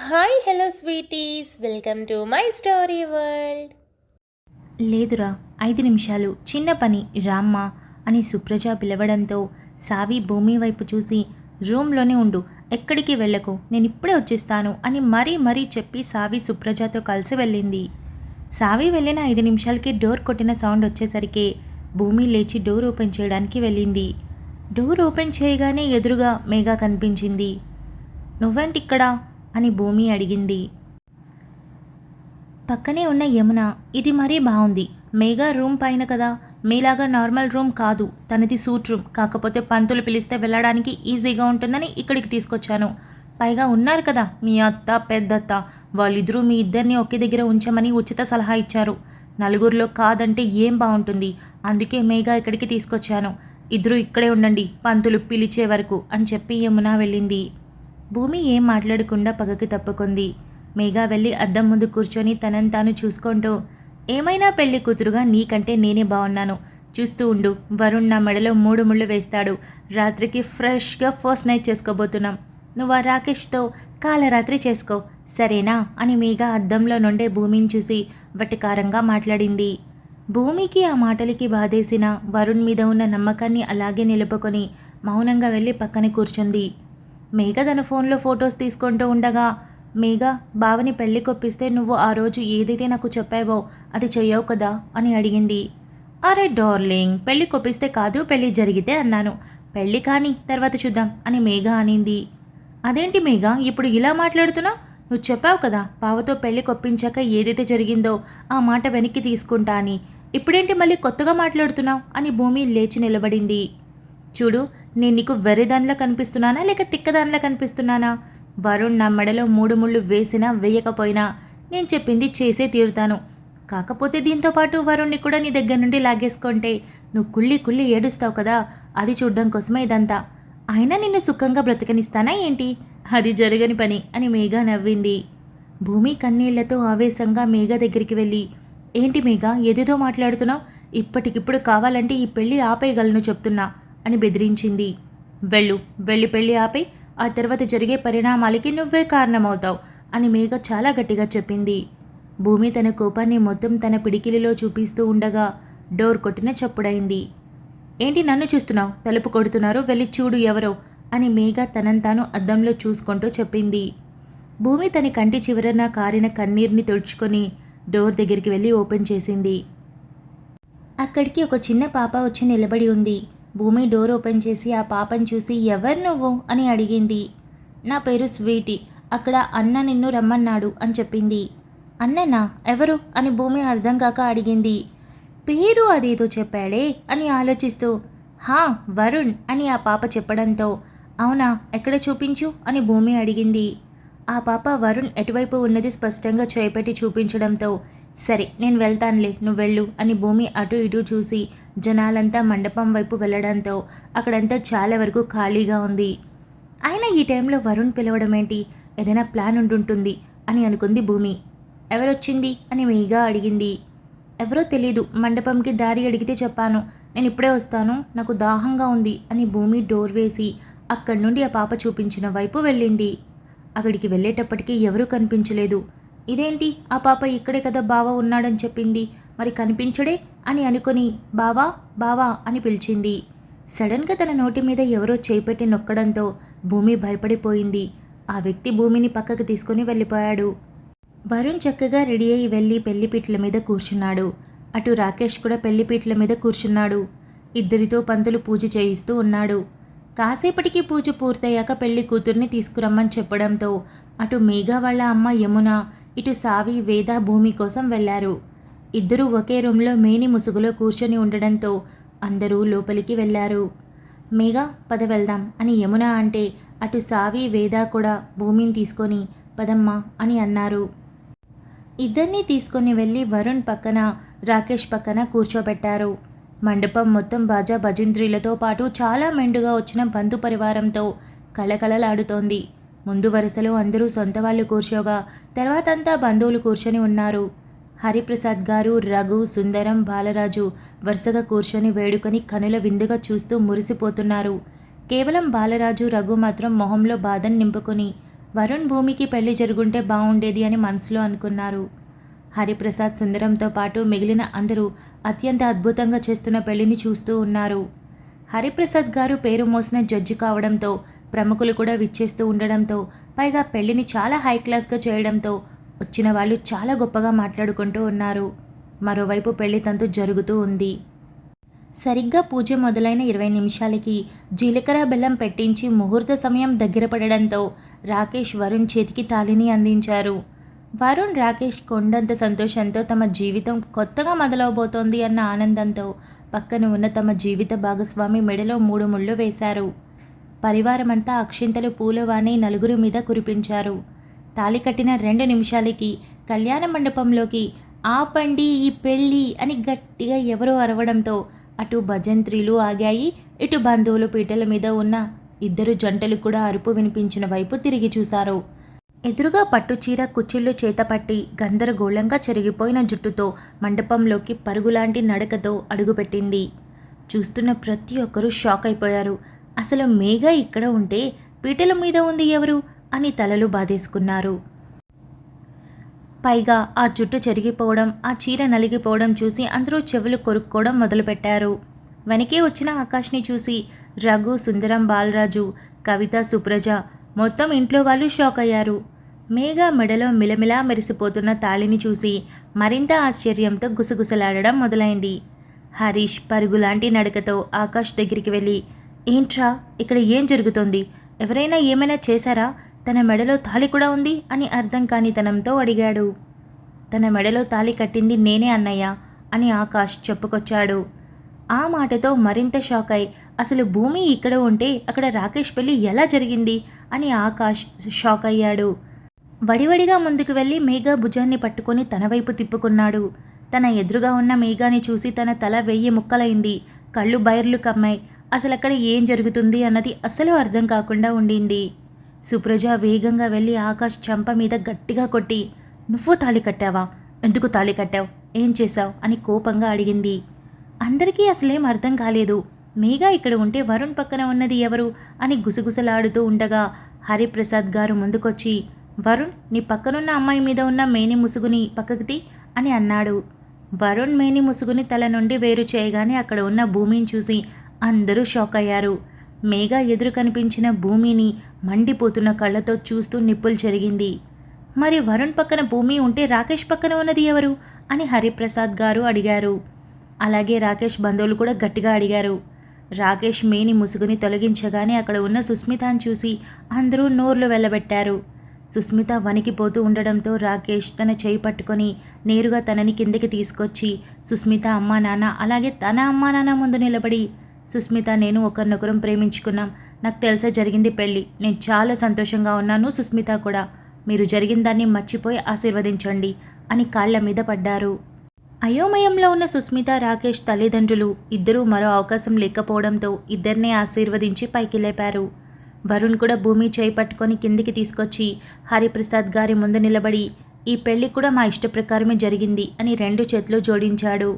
Hi hello sweeties, welcome to my story world. లేదురా 5 నిమిషాలు చిన్న పని రామ్మా అని సుప్రజ పిలవడంతో సావి భూమి వైపు చూసి రూమ్లోనే ఉండు, ఎక్కడికి వెళ్ళకు, నేను ఇప్పుడే వచ్చేస్తాను అని మరీ చెప్పి సావి సుప్రజతో కలిసి వెళ్ళింది. సావి వెళ్ళిన 5 నిమిషాలకి డోర్ కొట్టిన సౌండ్ వచ్చేసరికి భూమి లేచి డోర్ ఓపెన్ చేయడానికి వెళ్ళింది. డోర్ ఓపెన్ చేయగానే ఎదురుగా మేఘా కనిపించింది. నువ్వేంటిక్కడ అని భూమి అడిగింది. పక్కనే ఉన్న యమున, ఇది మరీ బాగుంది, మేఘా రూమ్ పైన కదా, మీలాగా నార్మల్ రూమ్ కాదు, తనది సూట్ రూమ్, కాకపోతే పంతులు పిలిస్తే వెళ్ళడానికి ఈజీగా ఉంటుందని ఇక్కడికి తీసుకొచ్చాను. పైగా ఉన్నారు కదా మీ అత్త పెద్దత్త, వాళ్ళిద్దరూ మీ ఇద్దరిని ఒకే దగ్గర ఉంచమని ఉచిత సలహా ఇచ్చారు. నలుగురిలో కాదంటే ఏం బాగుంటుంది, అందుకే మేఘా ఇక్కడికి తీసుకొచ్చాను. ఇద్దరూ ఇక్కడే ఉండండి పంతులు పిలిచే వరకు అని చెప్పి యమున వెళ్ళింది. భూమి ఏం మాట్లాడకుండా పగకి తప్పుకుంది. మేఘా వెళ్ళి అద్దం ముందు కూర్చొని తనని తాను చూసుకుంటూ, ఏమైనా పెళ్లి కూతురుగా నీకంటే నేనే బాగున్నాను, చూస్తూ ఉండు, వరుణ్ నా మెడలో 3 ముళ్ళు వేస్తాడు, రాత్రికి ఫ్రెష్గా ఫస్ట్ నైట్ చేసుకోబోతున్నాం, నువ్వు ఆ రాకేష్తో కాలరాత్రి చేసుకో సరేనా అని మేఘా అద్దంలో నుండే భూమిని చూసి వటకారంగా మాట్లాడింది. భూమికి ఆ మాటలకి బాధేసిన వరుణ్ మీద ఉన్న నమ్మకాన్ని అలాగే నిలుపుకొని మౌనంగా వెళ్ళి పక్కన కూర్చుంది. మేఘ తన ఫోన్లో ఫొటోస్ తీసుకుంటూ ఉండగా, మేఘ బావని పెళ్లి కొప్పిస్తే నువ్వు ఆ రోజు ఏదైతే నాకు చెప్పావో అది చెయ్యవు కదా అని అడిగింది. అరే డార్లింగ్, పెళ్లి కొప్పిస్తే కాదు పెళ్లి జరిగితే అన్నాను, పెళ్లి కానీ తర్వాత చూద్దాం అని మేఘ అనింది. అదేంటి మేఘ ఇప్పుడు ఇలా మాట్లాడుతున్నా, నువ్వు చెప్పావు కదా బావతో పెళ్లి కొప్పించాక ఏదైతే జరిగిందో ఆ మాట వెనక్కి తీసుకుంటా అని, ఇప్పుడేంటి మళ్ళీ కొత్తగా మాట్లాడుతున్నావు అని భూమి లేచి నిలబడింది. చూడు, నేను నీకు వెర్రిదానిలా కనిపిస్తున్నానా లేక తిక్కదానిలా కనిపిస్తున్నానా? వరుణ్ నా మెడలో 3 ముళ్ళు వేసినా వేయకపోయినా నేను చెప్పింది చేసే తీరుతాను. కాకపోతే దీంతో పాటు వరుణ్ని కూడా నీ దగ్గర నుండి లాగేసుకుంటే నువ్వు కుళ్ళి ఏడుస్తావు కదా, అది చూడ్డం కోసమే ఇదంతా. అయినా నిన్ను సుఖంగా బ్రతకనిస్తానా ఏంటి? అది జరగని పని అని మేఘ నవ్వింది. భూమి కన్నీళ్లతో ఆవేశంగా మేఘ దగ్గరికి వెళ్ళి, ఏంటి మేఘ ఏదేదో మాట్లాడుతున్నావు, ఇప్పటికిప్పుడు కావాలంటే ఈ పెళ్ళి ఆపేయగలను చెప్తున్నా అని బెదిరించింది. వెళ్ళి పెళ్ళి ఆపై ఆ తర్వాత జరిగే పరిణామాలకి నువ్వే కారణమవుతావు అని మేఘ చాలా గట్టిగా చెప్పింది. భూమి తన కోపాన్ని మొత్తం తన పిడికిలిలో చూపిస్తూ ఉండగా డోర్ కొట్టిన చప్పుడైంది. ఏంటి నన్ను చూస్తున్నావు, తలుపు కొడుతున్నారు, వెళ్ళి చూడు ఎవరో అని మేఘ తనంతాను అద్దంలో చూసుకుంటూ చెప్పింది. భూమి తన కంటి చివరన కారిన కన్నీరుని తుడుచుకొని డోర్ దగ్గరికి వెళ్ళి ఓపెన్ చేసింది. అక్కడికి ఒక చిన్న పాప వచ్చి నిలబడి ఉంది. భూమి డోర్ ఓపెన్ చేసి ఆ పాపని చూసి ఎవరు నువ్వు అని అడిగింది. నా పేరు స్వీటీ, అక్కడ అన్న నిన్ను రమ్మన్నాడు అని చెప్పింది. అన్ననా ఎవరు అని భూమి అర్థం కాక అడిగింది. పేరు అదేదో చెప్పాడే అని ఆలోచిస్తూ, హా వరుణ్ అని ఆ పాప చెప్పడంతో, అవునా ఎక్కడ చూపించు అని భూమి అడిగింది. ఆ పాప వరుణ్ ఎటువైపు ఉన్నది స్పష్టంగా చేపెట్టి చూపించడంతో, సరే నేను వెళ్తానులే నువ్వు వెళ్ళు అని భూమి అటు ఇటు చూసి జనాలంతా మండపం వైపు వెళ్ళడంతో అక్కడంతా చాలా వరకు ఖాళీగా ఉంది. అయినా ఈ టైంలో వరుణ్ పిలవడం ఏంటి, ఏదైనా ప్లాన్ ఉంటుంటుంది అని అనుకుంది భూమి. ఎవరొచ్చింది అని మేఘా అడిగింది. ఎవరో తెలీదు, మండపంకి దారి అడిగితే చెప్పాను, నేను ఇప్పుడే వస్తాను, నాకు దాహంగా ఉంది అని భూమి డోర్ వేసి అక్కడి నుండి ఆ పాప చూపించిన వైపు వెళ్ళింది. అక్కడికి వెళ్ళేటప్పటికీ ఎవరూ కనిపించలేదు. ఇదేంటి, ఆ పాప ఇక్కడే కదా బావ ఉన్నాడని చెప్పింది, మరి కనిపించడే అని అనుకుని బావా బావా అని పిలిచింది. సడన్గా తన నోటి మీద ఎవరో చేపెట్టి నొక్కడంతో భూమి భయపడిపోయింది. ఆ వ్యక్తి భూమిని పక్కకు తీసుకుని వెళ్ళిపోయాడు. వరుణ్ చక్కగా రెడీ అయి వెళ్ళి పెళ్లిపీటల మీద కూర్చున్నాడు. అటు రాకేష్ కూడా పెళ్లిపీటల మీద కూర్చున్నాడు. ఇద్దరితో పంతులు పూజ చేయిస్తూ ఉన్నాడు. కాసేపటికి పూజ పూర్తయ్యాక పెళ్లి కూతుర్ని తీసుకురమ్మని చెప్పడంతో అటు మేఘ వాళ్ళ అమ్మ యమున, ఇటు సావి వేద భూమి కోసం వెళ్లారు. ఇద్దరూ ఒకే రూమ్లో మేని ముసుగులో కూర్చొని ఉండడంతో అందరూ లోపలికి వెళ్ళారు. మేఘ పద వెళ్దాం అని యమున అంటే అటు సావి వేద కూడా భూమిని తీసుకొని పదమ్మా అని అన్నారు. ఇద్దరినీ తీసుకొని వెళ్ళి వరుణ్ పక్కన రాకేష్ పక్కన కూర్చోబెట్టారు. మండపం మొత్తం బాజా భజంత్రీలతో పాటు చాలా మెండుగా వచ్చిన బంధు పరివారంతో కళకళలాడుతోంది. ముందు వరుసలో అందరూ సొంత వాళ్ళు కూర్చోగా తర్వాతంతా బంధువులు కూర్చొని ఉన్నారు. హరిప్రసాద్ గారు, రఘు, సుందరం, బాలరాజు వరుసగా కూర్చొని వేడుకొని కనుల విందుగా చూస్తూ మురిసిపోతున్నారు. కేవలం బాలరాజు, రఘు మాత్రం మొహంలో బాధను నింపుకొని వరుణ్ భూమికి పెళ్లి జరుగుంటే బాగుండేది అని మనసులో అనుకున్నారు. హరిప్రసాద్ సుందరంతో పాటు మిగిలిన అందరూ అత్యంత అద్భుతంగా చేస్తున్న పెళ్లిని చూస్తూ ఉన్నారు. హరిప్రసాద్ గారు పేరు మోసిన జడ్జి కావడంతో ప్రముఖులు కూడా విచ్చేస్తూ ఉండడంతో పైగా పెళ్లిని చాలా హై క్లాస్గా చేయడంతో వచ్చిన వాళ్ళు చాలా గొప్పగా మాట్లాడుకుంటూ ఉన్నారు. మరోవైపు పెళ్లి తంతు జరుగుతూ ఉంది. సరిగ్గా పూజ మొదలైన 20 నిమిషాలకి జీలకర్ర బెల్లం పెట్టించి ముహూర్త సమయం దగ్గర పడడంతో రాకేష్ వరుణ్ చేతికి తాళిని అందించారు. వరుణ్ రాకేష్ కొండంత సంతోషంతో తమ జీవితం కొత్తగా మొదలవబోతోంది అన్న ఆనందంతో పక్కన ఉన్న తమ జీవిత భాగస్వామి మెడలో 3 ముళ్ళు వేశారు. పరివారమంతా అక్షింతలు పూలవాణి నలుగురి మీద కురిపించారు. తాళి కట్టిన 2 నిమిషాలకి కళ్యాణ మండపంలోకి ఆపండి ఈ పెళ్ళి అని గట్టిగా ఎవరో అరవడంతో అటు భజంత్రీలు ఆగాయి, ఇటు బంధువులు పీటల మీద ఉన్న 2 జంటలు కూడా అరుపు వినిపించిన వైపు తిరిగి చూశారు. ఎదురుగా పట్టుచీర కుచ్చిళ్ళు చేతపట్టి గందరగోళంగా చెరిగిపోయిన జుట్టుతో మండపంలోకి పరుగులాంటి నడకతో అడుగుపెట్టింది. చూస్తున్న ప్రతి ఒక్కరూ షాక్ అయిపోయారు. అసలు మేఘ ఇక్కడ ఉంటే పీటల మీద ఉంది ఎవరు అని తలలు బాధేసుకున్నారు. పైగా ఆ జుట్టు చెరిగిపోవడం, ఆ చీర నలిగిపోవడం చూసి అందరూ చెవులు కొరుక్కోవడం మొదలుపెట్టారు. వెనకే వచ్చిన ఆకాష్ని చూసి రఘు, సుందరం, బాలరాజు, కవిత, సుప్రజ మొత్తం ఇంట్లో వాళ్ళు షాక్ అయ్యారు. మేఘ మెడలో మిలమిలా మెరిసిపోతున్న తాళిని చూసి మరింత ఆశ్చర్యంతో గుసగుసలాడడం మొదలైంది. హరీష్ పరుగులాంటి నడకతో ఆకాష్ దగ్గరికి వెళ్ళి, ఏంట్రా ఇక్కడ ఏం జరుగుతోంది? ఎవరైనా ఏమైనా చేశారా? తన మెడలో తాళి కూడా ఉంది అని అర్థం కానితనంతో అడిగాడు. తన మెడలో తాళి కట్టింది నేనే అన్నయ్య అని ఆకాష్ చెప్పుకొచ్చాడు. ఆ మాటతో మరింత షాక్ అయి అసలు భూమి ఇక్కడ ఉంటే అక్కడ రాకేష్ పెళ్లి ఎలా జరిగింది అని ఆకాష్ షాక్ అయ్యాడు. వడివడిగా ముందుకు వెళ్ళి మేఘ భుజాన్ని పట్టుకొని తన వైపు తిప్పుకున్నాడు. తన ఎదురుగా ఉన్న మేఘాని చూసి తన తల 1000 ముక్కలైంది. కళ్ళు బైర్లు కమ్మాయి. అసలు అక్కడ ఏం జరుగుతుంది అన్నది అసలు అర్థం కాకుండా ఉండింది. సుప్రజ వేగంగా వెళ్ళి ఆకాష్ చెంప మీద గట్టిగా కొట్టి, నువ్వు తాళి కట్టావా? ఎందుకు తాళి కట్టావు? ఏం చేశావు అని కోపంగా అడిగింది. అందరికీ అసలేం అర్థం కాలేదు. మేఘ ఇక్కడ ఉంటే వరుణ్ పక్కన ఉన్నది ఎవరు అని గుసగుసలాడుతూ ఉండగా హరిప్రసాద్ గారు ముందుకొచ్చి, వరుణ్ నీ పక్కనున్న అమ్మాయి మీద ఉన్న మేని ముసుగుని పక్కకి అని అన్నాడు. వరుణ్ మేని ముసుగుని తల నుండి వేరు చేయగానే అక్కడ ఉన్న భూమిని చూసి అందరూ షాక్ అయ్యారు. మేఘ ఎదురు కనిపించిన భూమిని మండిపోతున్న కళ్ళతో చూస్తూ నిప్పులు చెరిగింది. మరి వరుణ్ పక్కన భూమి ఉంటే రాకేష్ పక్కన ఉన్నది ఎవరు అని హరిప్రసాద్ గారు అడిగారు. అలాగే రాకేష్ బంధువులు కూడా గట్టిగా అడిగారు. రాకేష్ మేని ముసుగుని తొలగించగానే అక్కడ ఉన్న సుస్మితను చూసి అందరూ నోర్లు వెళ్ళబెట్టారు. సుస్మిత వణికిపోతూ ఉండడంతో రాకేష్ తన చేయి పట్టుకొని నేరుగా తనని కిందకి తీసుకొచ్చి సుస్మిత అమ్మా నాన్న అలాగే తన అమ్మా నాన్న ముందు నిలబడి, సుస్మిత నేను ఒకరినొకరం ప్రేమించుకున్నాం. నాకు తెలిసే జరిగింది పెళ్ళి. నేను చాలా సంతోషంగా ఉన్నాను. సుస్మిత కూడా. మీరు జరిగిన దాన్ని మర్చిపోయి ఆశీర్వదించండి అని కాళ్ల మీద పడ్డారు. అయోమయంలో ఉన్న సుస్మిత, రాకేష్ తల్లిదండ్రులు ఇద్దరూ మరో అవకాశం లేకపోవడంతో ఇద్దరినే ఆశీర్వదించి పైకి లేపారు. వరుణ్ కూడా భూమి చేయి పట్టుకొని కిందికి తీసుకొచ్చి హరిప్రసాద్ గారి ముందు నిలబడి, ఈ పెళ్లి కూడా మా ఇష్ట ప్రకారమే జరిగింది అని 2 చేతులు జోడించాడు.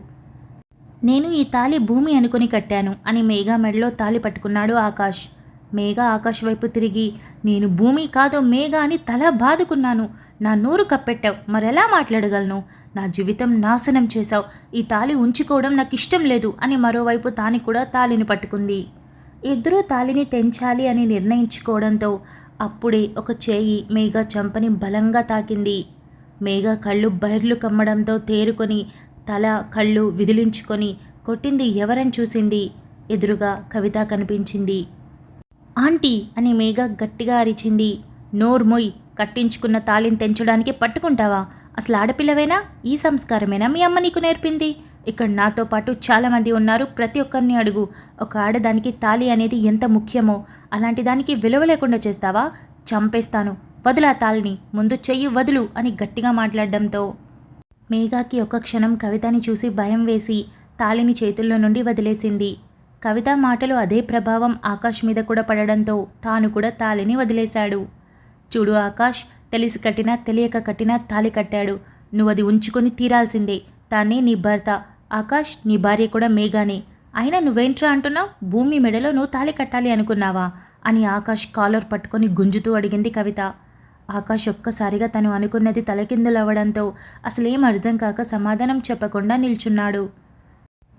నేను ఈ తాళి భూమి అనుకుని కట్టాను అని మేఘ మెడలో తాళి పట్టుకున్నాడు ఆకాష్. మేఘ ఆకాష్ వైపు తిరిగి, నేను భూమి కాదు మేఘ అని తల బాదుకున్నాను. నా నోరు కప్పెట్టావు, మరెలా మాట్లాడగలను? నా జీవితం నాశనం చేశావు. ఈ తాళి ఉంచుకోవడం నాకు ఇష్టం లేదు అని మరోవైపు తాని కూడా తాళిని పట్టుకుంది. ఇద్దరూ తాళిని తెంచాలి అని నిర్ణయించుకోవడంతో అప్పుడే ఒక చేయి మేఘ చంపని బలంగా తాకింది. మేఘ కళ్ళు బైర్లు కమ్మడంతో తేరుకొని తల కళ్ళు విదిలించుకొని కొట్టింది ఎవరని చూసింది. ఎదురుగా కవిత కనిపించింది. ఆంటీ అని మేఘ గట్టిగా అరిచింది. నోర్మొయ్, కట్టించుకున్న తాళిని తెంచడానికి పట్టుకుంటావా? అసలు ఆడపిల్లవేనా? ఈ సంస్కారమేనా మీ అమ్మ నీకు నేర్పింది? ఇక్కడ నాతో పాటు చాలామంది ఉన్నారు. ప్రతి ఒక్కరిని అడుగు. ఒక ఆడదానికి తాళి అనేది ఎంత ముఖ్యమో అలాంటి దానికి విలువ లేకుండా చేస్తావా? చంపేస్తాను. వదులా తాళిని, ముందు చెయ్యి వదులు అని గట్టిగా మాట్లాడడంతో మేఘాకి ఒక క్షణం కవితని చూసి భయం వేసి తాళిని చేతుల్లో నుండి వదిలేసింది. కవిత మాటలు అదే ప్రభావం ఆకాష్ మీద కూడా పడడంతో తాను కూడా తాళిని వదిలేశాడు. చూడు ఆకాష్, తెలిసి కట్టినా తెలియక కట్టినా తాళి కట్టాడు. నువ్వు అది ఉంచుకొని తీరాల్సిందే. తానే నీ భర్త. ఆకాష్, నీ భార్య కూడా మేఘానే. అయినా నువ్వేంట్రా అంటున్నావు? భూమి మెడలో నువ్వు తాళి కట్టాలి అనుకున్నావా అని ఆకాష్ కాలర్ పట్టుకొని గుంజుతూ అడిగింది కవిత. ఆకాష్ ఒక్కసారిగా తను అనుకున్నది తలకిందులవ్వడంతో అసలేం అర్థం కాక సమాధానం చెప్పకుండా నిల్చున్నాడు.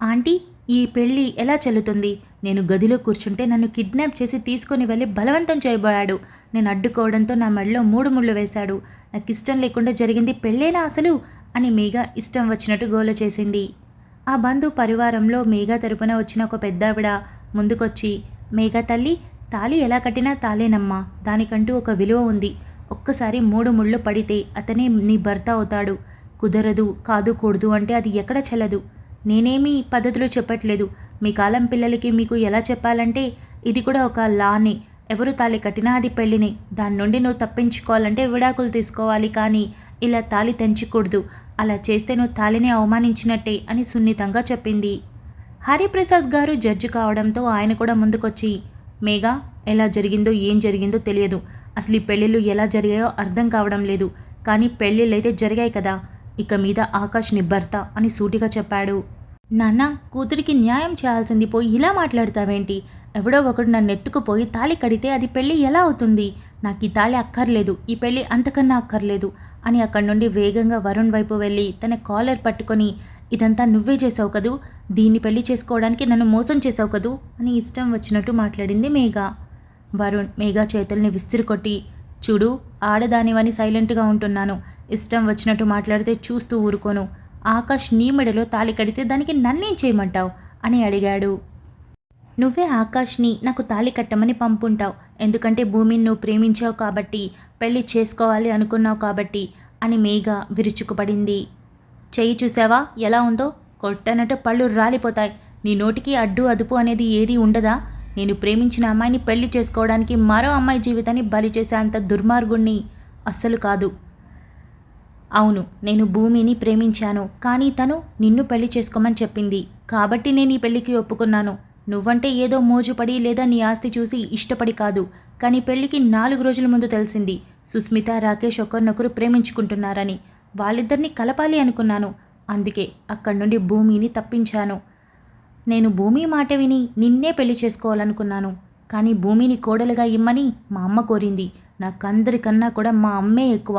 ఆంటీ, ఈ పెళ్ళి ఎలా చెల్లుతుంది? నేను గదిలో కూర్చుంటే నన్ను కిడ్నాప్ చేసి తీసుకుని వెళ్ళి బలవంతం చేయబోయాడు. నేను అడ్డుకోవడంతో నా మెడలో 3 ముళ్ళు వేశాడు. నాకు ఇష్టం లేకుండా జరిగింది పెళ్ళేనా అసలు అని మేఘ ఇష్టం వచ్చినట్టు గోల చేసింది. ఆ బంధు పరివారంలో మేఘ తరపున వచ్చిన ఒక పెద్దావిడ ముందుకొచ్చి, మేఘ తల్లి, తాళి ఎలా కట్టినా తాళేనమ్మా, దానికంటూ ఒక విలువ ఉంది. ఒక్కసారి 3 ముళ్ళు పడితే అతనే నీ భర్త అవుతాడు. కుదరదు, కాదు, కూడదు అంటే అది ఎక్కడ చెల్లదు. నేనేమీ పద్ధతులు చెప్పట్లేదు. మీ కాలం పిల్లలకి మీకు ఎలా చెప్పాలంటే ఇది కూడా ఒక లానే. ఎవరు తాళి కట్టినా అది పెళ్ళినే. దాని నుండి నువ్వు తప్పించుకోవాలంటే విడాకులు తీసుకోవాలి, కానీ ఇలా తాళి తెంచకూడదు. అలా చేస్తే నువ్వు తాళిని అవమానించినట్టే అని సున్నితంగా చెప్పింది. హరిప్రసాద్ గారు జడ్జి కావడంతో ఆయన కూడా ముందుకొచ్చి, మేఘా, ఎలా జరిగిందో ఏం జరిగిందో తెలియదు. అసలు ఈ పెళ్ళిళ్ళు ఎలా జరిగాయో అర్థం కావడం లేదు. కానీ పెళ్ళిళ్ళైతే జరిగాయి కదా, ఇక మీద ఆకాష్ నీ భర్త అని సూటిగా చెప్పాడు. నాన్న, కూతురికి న్యాయం చేయాల్సింది పోయి ఇలా మాట్లాడతావేంటి? ఎవడో ఒకడు నన్ను ఎత్తుకుపోయి తాళి కడితే అది పెళ్ళి ఎలా అవుతుంది? నాకు ఈ తాళి అక్కర్లేదు, ఈ పెళ్ళి అంతకన్నా అక్కర్లేదు అని అక్కడి నుండి వేగంగా వరుణ్ వైపు వెళ్ళి తన కాలర్ పట్టుకొని, ఇదంతా నువ్వే చేసావు కదూ, దీన్ని పెళ్లి చేసుకోవడానికి నన్ను మోసం చేసావు కదూ అని ఇష్టం వచ్చినట్టు మాట్లాడింది మేఘ. వరుణ్ మేఘ చేతుల్ని విసిరికొట్టి, చూడు, ఆడదానివని సైలెంట్గా ఉంటున్నాను. ఇష్టం వచ్చినట్టు మాట్లాడితే చూస్తూ ఊరుకోను. ఆకాష్ నీ మెడలో తాళి కడితే దానికి నన్నేం చేయమంటావు అని అడిగాడు. నువ్వే ఆకాష్ని నాకు తాళి కట్టమని పంపుంటావు. ఎందుకంటే భూమిని నువ్వు ప్రేమించావు కాబట్టి, పెళ్లి చేసుకోవాలి అనుకున్నావు కాబట్టి అని మేఘ విరుచుకుపడింది. చెయ్యి చూసావా ఎలా ఉందో? కొట్టనట్టు పళ్ళు రాలిపోతాయి. నీ నోటికి అడ్డు అదుపు అనేది ఏదీ ఉండదా? నేను ప్రేమించిన అమ్మాయిని పెళ్లి చేసుకోవడానికి మరో అమ్మాయి జీవితాన్ని బలి చేసే అంత దుర్మార్గుణ్ణి అస్సలు కాదు. అవును, నేను భూమిని ప్రేమించాను, కానీ తను నిన్ను పెళ్లి చేసుకోమని చెప్పింది కాబట్టి నేను ఈ పెళ్లికి ఒప్పుకున్నాను. నువ్వంటే ఏదో మోజుపడి లేదా నీ ఆస్తి చూసి ఇష్టపడి కాదు. కానీ పెళ్లికి 4 రోజుల ముందు తెలిసింది సుస్మిత, రాకేష్ ఒకరినొకరు ప్రేమించుకుంటున్నారని. వాళ్ళిద్దరిని కలపాలి అనుకున్నాను. అందుకే అక్కడి నుండి భూమిని తప్పించాను. నేను భూమి మాట విని నిన్నే పెళ్లి చేసుకోవాలనుకున్నాను. కానీ భూమిని కోడలుగా ఇమ్మని మా అమ్మ కోరింది. నాకందరికన్నా కూడా మా అమ్మే ఎక్కువ.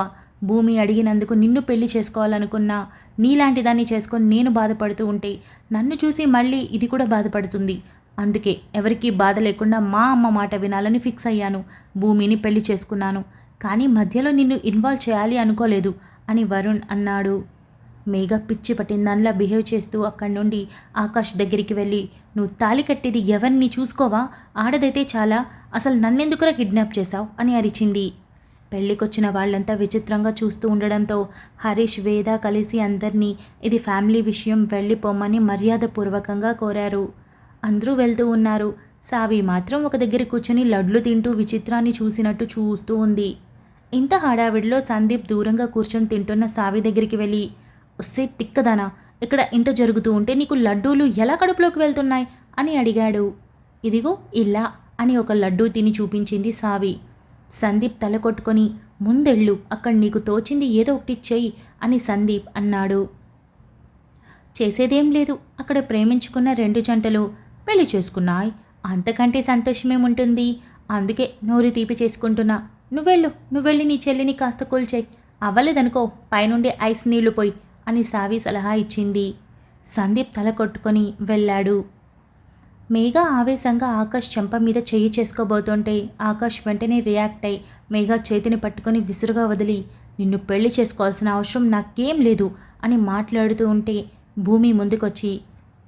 భూమి అడిగినందుకు నిన్ను పెళ్లి చేసుకోవాలనుకున్నా నీలాంటి దాన్ని చేసుకొని నేను బాధపడుతూ ఉంటే నన్ను చూసి మళ్ళీ ఇది కూడా బాధపడుతుంది. అందుకే ఎవరికీ బాధ లేకుండా మా అమ్మ మాట వినాలని ఫిక్స్ అయ్యాను. భూమిని పెళ్లి చేసుకున్నాను. కానీ మధ్యలో నిన్ను ఇన్వాల్వ్ చేయాలి అనుకోలేదు అని వరుణ్ అన్నాడు. మేఘ పిచ్చి పట్టిందానిలా బిహేవ్ చేస్తూ అక్కడి నుండి ఆకాష్ దగ్గరికి వెళ్ళి, నువ్వు తాళి కట్టేది ఎవరిని చూసుకోవా? ఆడదైతే చాలా, అసలు నన్నెందుకురా కిడ్నాప్ చేశావు అని అరిచింది. పెళ్ళికొచ్చిన వాళ్ళంతా విచిత్రంగా చూస్తూ ఉండడంతో హరీష్, వేద కలిసి అందరినీ ఇది ఫ్యామిలీ విషయం, వెళ్ళిపోమ్మని మర్యాదపూర్వకంగా కోరారు. అందరూ వెళ్తూ ఉన్నారు. సావి మాత్రం ఒక దగ్గర కూర్చొని లడ్లు తింటూ విచిత్రాన్ని చూసినట్టు చూస్తూ ఉంది. ఇంత హడావిడిలో సందీప్ దూరంగా కూర్చొని తింటున్న సావి దగ్గరికి వెళ్ళి, వస్తే తిక్కదానా, ఇక్కడ ఇంత జరుగుతూ ఉంటే నీకు లడ్డూలు ఎలా కడుపులోకి వెళ్తున్నాయి అని అడిగాడు. ఇదిగో ఇలా అని ఒక లడ్డూ తిని చూపించింది సావి. సందీప్ తల కొట్టుకొని, ముందెళ్ళు, అక్కడ నీకు తోచింది ఏదో ఒకటి చెయ్యి అని సందీప్ అన్నాడు. చేసేదేం లేదు, అక్కడ ప్రేమించుకున్న 2 జంటలు పెళ్లి చేసుకున్నాయి. అంతకంటే సంతోషమేముంటుంది? అందుకే నోరు తీపి చేసుకుంటున్నా. నువ్వెళ్ళి నీ చెల్లిని కాస్త కూల్చేయి. అవ్వలేదనుకో పైనుండి ఐస్ నీళ్లు పోయి అని సావి సలహా ఇచ్చింది. సందీప్ తల కొట్టుకొని వెళ్ళాడు. మేఘ ఆవేశంగా ఆకాష్ చెంప మీద చెయ్యి చేసుకోబోతుంటే ఆకాష్ వెంటనే రియాక్ట్ అయి మేఘ చేతిని పట్టుకొని విసురుగా వదిలి, నిన్ను పెళ్లి చేసుకోవాల్సిన అవసరం నాకేం లేదు అని మాట్లాడుతూ ఉంటే భూమి ముందుకొచ్చి,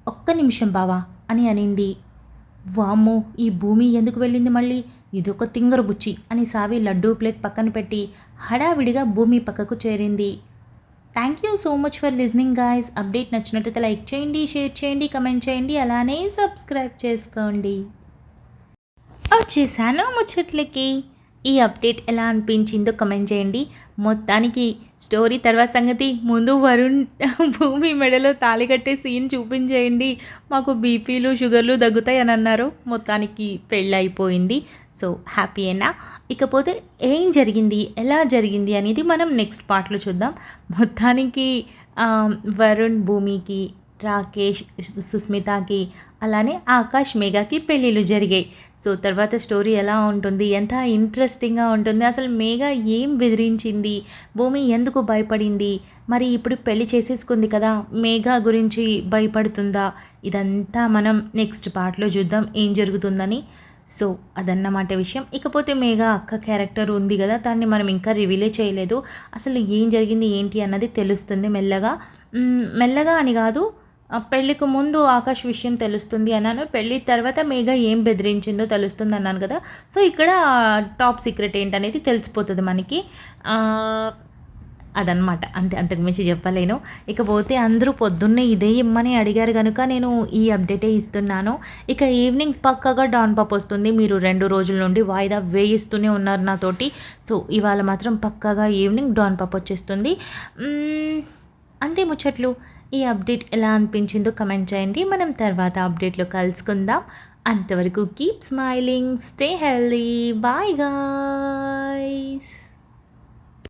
ఒక్క నిమిషం బావా అని అనింది. వామ్మో, ఈ భూమి ఎందుకు వెళ్ళింది మళ్ళీ? ఇదొక తింగరు బుచ్చి అని సావి లడ్డూ ప్లేట్ పక్కన పెట్టి హడావిడిగా భూమి పక్కకు చేరింది. Thank you so much for listening guys. Update నచ్చినట్లయితే లైక్ చేయండి, షేర్ చేయండి, కమెంట్ చేయండి, అలానే సబ్స్క్రైబ్ చేసుకోండి. వచ్చేసాను ముచ్చట్లకి. ఈ అప్డేట్ ఎలా అనిపించిందో కమెంట్ చేయండి. మొత్తానికి స్టోరీ తర్వాత సంగతి, ముందు వరుణ్ భూమి మెడలో తాళి కట్టే సీన్ చూపించేయండి, మాకు బీపీలు షుగర్లు తగ్గుతాయి అని అన్నారు. మొత్తానికి పెళ్ళి అయిపోయింది. సో హ్యాపీయేనా? ఇకపోతే ఏం జరిగింది, ఎలా జరిగింది అనేది మనం నెక్స్ట్ పార్ట్లో చూద్దాం. మొత్తానికి వరుణ్ భూమికి, రాకేష్ సుస్మితకి, అలానే ఆకాష్ మేఘకి పెళ్ళిళ్ళు జరిగాయి. సో తర్వాత స్టోరీ ఎలా ఉంటుంది, ఎంత ఇంట్రెస్టింగ్గా ఉంటుంది, అసలు మేఘ ఏం బెదిరించింది, భూమి ఎందుకు భయపడింది, మరి ఇప్పుడు పెళ్లి చేసేసుకుంది కదా మేఘ గురించి భయపడుతుందా, ఇదంతా మనం నెక్స్ట్ పార్ట్లో చూద్దాం ఏం జరుగుతుందని. సో అదన్నమాట విషయం. ఇకపోతే మేఘ అక్క క్యారెక్టర్ ఉంది కదా, దాన్ని మనం ఇంకా రివీలే చేయలేదు. అసలు ఏం జరిగింది ఏంటి అన్నది తెలుస్తుంది మెల్లగా. మెల్లగా అని కాదు, పెళ్ళికి ముందు ఆకాష్ విషయం తెలుస్తుంది అన్నాను, పెళ్ళి తర్వాత మేఘ ఏం బెదిరించిందో తెలుస్తుంది అన్నాను కదా. సో ఇక్కడ టాప్ సీక్రెట్ ఏంటనేది తెలిసిపోతుంది మనకి. అదనమాట, అంతే, అంతకుమించి చెప్పలేను. ఇకపోతే అందరూ పొద్దున్నే ఇదే ఇమ్మని అడిగారు కనుక నేను ఈ అప్డేటే ఇస్తున్నాను. ఇక ఈవినింగ్ పక్కగా డాన్ పాప్ వస్తుంది. మీరు 2 రోజుల నుండి వాయిదా వేయిస్తూనే ఉన్నారు నాతోటి. సో ఇవాళ మాత్రం పక్కగా ఈవినింగ్ డాన్ పాప్ వచ్చేస్తుంది. అంతే ముచ్చట్లు. ఈ అప్డేట్ ఎలా అనిపించిందో కమెంట్ చేయండి. మనం తర్వాత అప్డేట్లో కలుసుకుందాం. అంతవరకు keep smiling, stay healthy, bye guys.